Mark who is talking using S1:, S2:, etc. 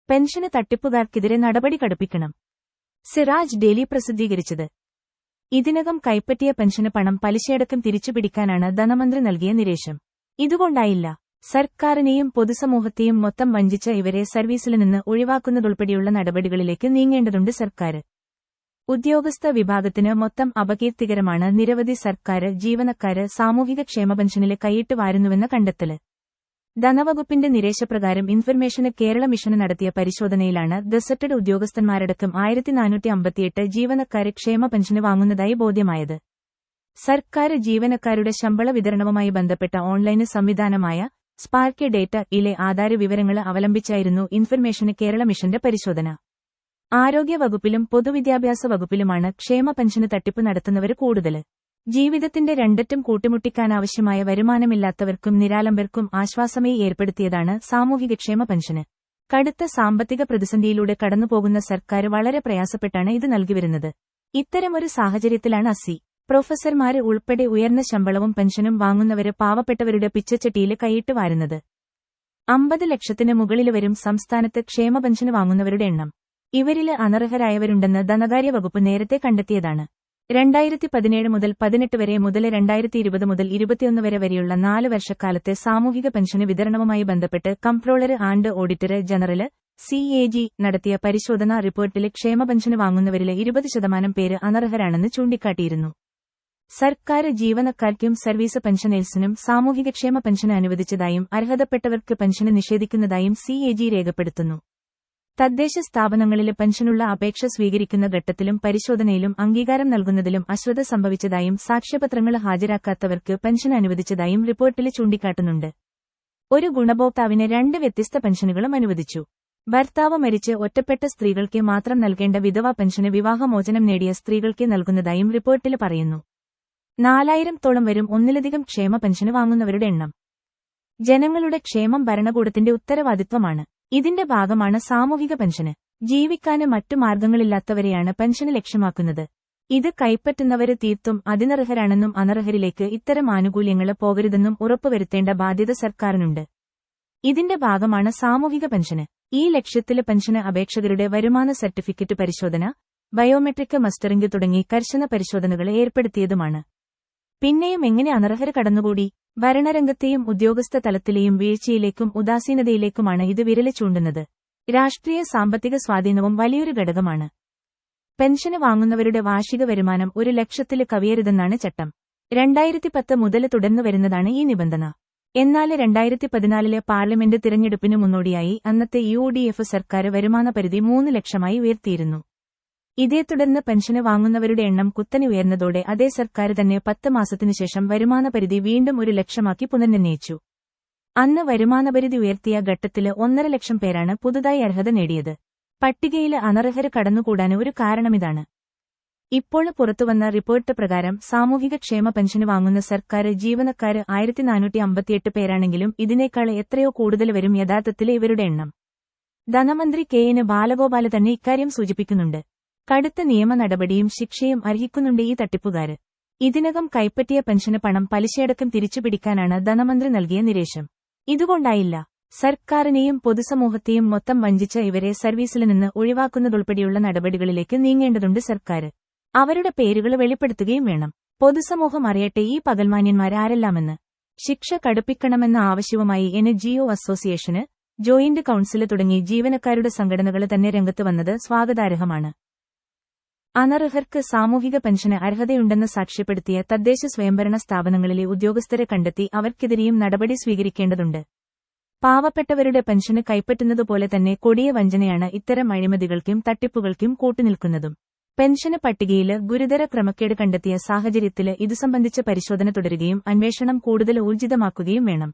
S1: Pension തട്ടിപ്പുകാർക്കെതിരെ നടപടി കടുപ്പിക്കണം. Siraj daily പ്രസിദ്ധീകരിച്ചത്. ഇതിനകം കൈപ്പറ്റിയ പെൻഷന് പണം പലിശയടക്കം തിരിച്ചുപിടിക്കാനാണ് ധനമന്ത്രി നൽകിയ നിർദ്ദേശം. ഇതുകൊണ്ടായില്ല. സർക്കാരിനെയും പൊതുസമൂഹത്തെയും മൊത്തം വഞ്ചിച്ച ഇവരെ സർവീസിൽ നിന്ന് ഒഴിവാക്കുന്നതുൾപ്പെടെയുള്ള നടപടികളിലേക്ക് നീങ്ങേണ്ടതുണ്ട് സർക്കാർ. ഉദ്യോഗസ്ഥ വിഭാഗത്തിന് മൊത്തം അപകീർത്തികരമാണ് നിരവധി സർക്കാർ ജീവനക്കാര് സാമൂഹിക ക്ഷേമ പെൻഷനിലെ കൈയിട്ട് വാരുന്നുവെന്ന കണ്ടെത്തല്. ധനവകുപ്പിന്റെ നിർദ്ദേശപ്രകാരം ഇൻഫർമേഷന് കേരള മിഷന് നടത്തിയ പരിശോധനയിലാണ് ഗസറ്റഡ് ഉദ്യോഗസ്ഥന്മാരടക്കം 1458 ജീവനക്കാര് ക്ഷേമ പെൻഷന് വാങ്ങുന്നതായി ബോധ്യമായത്. സർക്കാർ ജീവനക്കാരുടെ ശമ്പള വിതരണവുമായി ബന്ധപ്പെട്ട ഓൺലൈൻ സംവിധാനമായ സ്പാർക്ക് ഡേറ്റ യിലെ ആധാര വിവരങ്ങൾ അവലംബിച്ചായിരുന്നു ഇൻഫർമേഷന് കേരള മിഷന്റെ പരിശോധന. ആരോഗ്യ വകുപ്പിലും പൊതുവിദ്യാഭ്യാസ വകുപ്പിലുമാണ് ക്ഷേമ പെൻഷന് തട്ടിപ്പ് നടത്തുന്നവര് കൂടുതല്. ജീവിതത്തിന്റെ രണ്ടറ്റം കൂട്ടിമുട്ടിക്കാനാവശ്യമായ വരുമാനമില്ലാത്തവർക്കും നിരാലംബർക്കും ആശ്വാസമായി ഏർപ്പെടുത്തിയതാണ് സാമൂഹികക്ഷേമ പെൻഷന്. കടുത്ത സാമ്പത്തിക പ്രതിസന്ധിയിലൂടെ കടന്നുപോകുന്ന സർക്കാർ വളരെ പ്രയാസപ്പെട്ടാണ് ഇത് നൽകിവരുന്നത്. ഇത്തരമൊരു സാഹചര്യത്തിലാണ് അസി. പ്രൊഫസർമാര് ഉൾപ്പെടെ ഉയർന്ന ശമ്പളവും പെൻഷനും വാങ്ങുന്നവര് പാവപ്പെട്ടവരുടെ പിച്ചച്ചട്ടിയില് കൈയിട്ട് വാരുന്നത്. 50 ലക്ഷത്തിന് മുകളില് വരും സംസ്ഥാനത്ത് ക്ഷേമ പെൻഷന് വാങ്ങുന്നവരുടെ എണ്ണം. ഇവരില് അനർഹരായവരുണ്ടെന്ന് ധനകാര്യ വകുപ്പ് നേരത്തെ കണ്ടെത്തിയതാണ്. 2017 മുതൽ 18 വരെ മുതൽ 2020 മുതൽ 21 വരെയുള്ള 4 വർഷക്കാലത്തെ സാമൂഹിക പെൻഷന് വിതരണവുമായി ബന്ധപ്പെട്ട് comptroller and auditor general CAG നടത്തിയ പരിശോധനാ റിപ്പോർട്ടില് ക്ഷേമ പെൻഷന് വാങ്ങുന്നവരില് 20% പേര് അനർഹരാണെന്ന് ചൂണ്ടിക്കാട്ടിയിരുന്നു. സർക്കാർ ജീവനക്കാർക്കും സർവീസ് പെൻഷനേഴ്സിനും സാമൂഹികക്ഷേമ പെൻഷന് അനുവദിച്ചതായും അർഹതപ്പെട്ടവർക്ക് പെൻഷന് നിഷേധിക്കുന്നതായും CAG രേഖപ്പെടുത്തുന്നു. തദ്ദേശ സ്ഥാപനങ്ങളില് പെൻഷനുള്ള അപേക്ഷ സ്വീകരിക്കുന്ന ഘട്ടത്തിലും പരിശോധനയിലും അംഗീകാരം നൽകുന്നതിലും അശ്രദ്ധ സംഭവിച്ചതായും സാക്ഷ്യപത്രങ്ങൾ ഹാജരാക്കാത്തവർക്ക് പെൻഷൻ അനുവദിച്ചതായും റിപ്പോർട്ടില് ചൂണ്ടിക്കാട്ടുന്നുണ്ട്. ഒരു ഗുണഭോക്താവിന് 2 വ്യത്യസ്ത പെൻഷനുകളും അനുവദിച്ചു. ഭർത്താവ് മരിച്ച് ഒറ്റപ്പെട്ട സ്ത്രീകൾക്ക് മാത്രം നൽകേണ്ട വിധവാ പെൻഷന് വിവാഹമോചനം നേടിയ സ്ത്രീകൾക്ക് നൽകുന്നതായും റിപ്പോർട്ടില് പറയുന്നു. 4000-തോളം വരും ഒന്നിലധികം ക്ഷേമ പെൻഷന് വാങ്ങുന്നവരുടെ എണ്ണം. ജനങ്ങളുടെ ക്ഷേമം ഭരണകൂടത്തിന്റെ ഉത്തരവാദിത്വമാണ്. ഇതിന്റെ ഭാഗമാണ് സാമൂഹിക പെൻഷന്. ജീവിക്കാന് മറ്റു മാർഗങ്ങളില്ലാത്തവരെയാണ് പെൻഷന് ലക്ഷ്യമാക്കുന്നത്. ഇത് കൈപ്പറ്റുന്നവര് തീർത്തും അതിനർഹരാണെന്നും അനർഹരിലേക്ക് ഇത്തരം ആനുകൂല്യങ്ങള് പോകരുതെന്നും ഉറപ്പുവരുത്തേണ്ട ബാധ്യത സർക്കാരിനുണ്ട്. ഇതിന്റെ ഭാഗമാണ് സാമൂഹിക പെൻഷന്. ഈ ലക്ഷ്യത്തില് പെൻഷന് അപേക്ഷകരുടെ വരുമാന സർട്ടിഫിക്കറ്റ് പരിശോധന, ബയോമെട്രിക് മസ്റ്ററിംഗ് തുടങ്ങി കർശന പരിശോധനകൾ ഏർപ്പെടുത്തിയതുമാണ്. പിന്നെയും എങ്ങനെ അനർഹര് കടന്നുകൂടി? ഭരണരംഗത്തെയും ഉദ്യോഗസ്ഥ തലത്തിലെയും വീഴ്ചയിലേക്കും ഉദാസീനതയിലേക്കുമാണ് ഇത് വിരല് ചൂണ്ടുന്നത്. രാഷ്ട്രീയ സാമ്പത്തിക സ്വാധീനവും വലിയൊരു ഘടകമാണ്. പെൻഷന് വാങ്ങുന്നവരുടെ വാർഷിക വരുമാനം 1 ലക്ഷത്തില് കവിയരുതെന്നാണ് ചട്ടം. 2010 മുതൽ തുടർന്നു വരുന്നതാണ് ഈ നിബന്ധന. എന്നാല് 2014 പാർലമെന്റ് തിരഞ്ഞെടുപ്പിനു മുന്നോടിയായി അന്നത്തെ UDF സർക്കാർ വരുമാന പരിധി 3 ലക്ഷമായി ഉയർത്തിയിരുന്നു. ഇതേ തുടർന്ന് പെൻഷന് വാങ്ങുന്നവരുടെ എണ്ണം കുത്തനെ ഉയർന്നതോടെ അതേ സർക്കാർ തന്നെ 10 മാസത്തിനുശേഷം വരുമാന പരിധി വീണ്ടും 1 ലക്ഷമാക്കി പുനർനിർണയിച്ചു. അന്ന് വരുമാനപരിധി ഉയർത്തിയ ഘട്ടത്തില് 1.5 ലക്ഷം പേരാണ് പുതുതായി അർഹത നേടിയത്. പട്ടികയില് അനർഹര് കടന്നുകൂടാന് ഒരു കാരണമിതാണ്. ഇപ്പോൾ പുറത്തുവന്ന റിപ്പോർട്ട് പ്രകാരം സാമൂഹിക ക്ഷേമ പെൻഷന് വാങ്ങുന്ന സർക്കാർ ജീവനക്കാര് 1458 പേരാണെങ്കിലും ഇതിനേക്കാൾ എത്രയോ കൂടുതൽ വരും യഥാർത്ഥത്തില് ഇവരുടെ എണ്ണം. ധനമന്ത്രി KN ബാലഗോപാല് തന്നെ ഇക്കാര്യം സൂചിപ്പിക്കുന്നുണ്ട്. കടുത്ത നിയമ നടപടിയും ശിക്ഷയും അർഹിക്കുന്നുണ്ട് ഈ തട്ടിപ്പുകാര്. ഇതിനകം കൈപ്പറ്റിയ പെൻഷന് പണം പലിശയടക്കം തിരിച്ചുപിടിക്കാനാണ് ധനമന്ത്രി നൽകിയ നിർദ്ദേശം. ഇതുകൊണ്ടായില്ല. സർക്കാരിനെയും പൊതുസമൂഹത്തെയും മൊത്തം വഞ്ചിച്ച ഇവരെ സർവീസിൽ നിന്ന് ഒഴിവാക്കുന്നതുൾപ്പെടെയുള്ള നടപടികളിലേക്ക് നീങ്ങേണ്ടതുണ്ട് സർക്കാർ. അവരുടെ പേരുകൾ വെളിപ്പെടുത്തുകയും വേണം. പൊതുസമൂഹം അറിയട്ടെ ഈ പകൽമാന്യന്മാരാരെല്ലാമെന്ന്. ശിക്ഷ കടുപ്പിക്കണമെന്ന ആവശ്യവുമായി NGO അസോസിയേഷന്, ജോയിന്റ് കൌൺസില് തുടങ്ങി ജീവനക്കാരുടെ സംഘടനകൾ തന്നെ രംഗത്ത് വന്നത് സ്വാഗതാർഹമാണ്. അനർഹർക്ക് സാമൂഹിക പെൻഷന് അർഹതയുണ്ടെന്ന് സാക്ഷ്യപ്പെടുത്തിയ തദ്ദേശ സ്വയംഭരണ സ്ഥാപനങ്ങളിലെ ഉദ്യോഗസ്ഥരെ കണ്ടെത്തി അവർക്കെതിരെയും നടപടി സ്വീകരിക്കേണ്ടതുണ്ട്. പാവപ്പെട്ടവരുടെ പെൻഷന് കൈപ്പറ്റുന്നതുപോലെ തന്നെ കൊടിയ വഞ്ചനയാണ് ഇത്തരം അഴിമതികൾക്കും തട്ടിപ്പുകൾക്കും കൂട്ടുനിൽക്കുന്നതും. പെൻഷന് പട്ടികയില് ഗുരുതര ക്രമക്കേട് കണ്ടെത്തിയ സാഹചര്യത്തില് ഇതുസംബന്ധിച്ച പരിശോധന തുടരുകയും അന്വേഷണം കൂടുതൽ ഊർജിതമാക്കുകയും വേണം.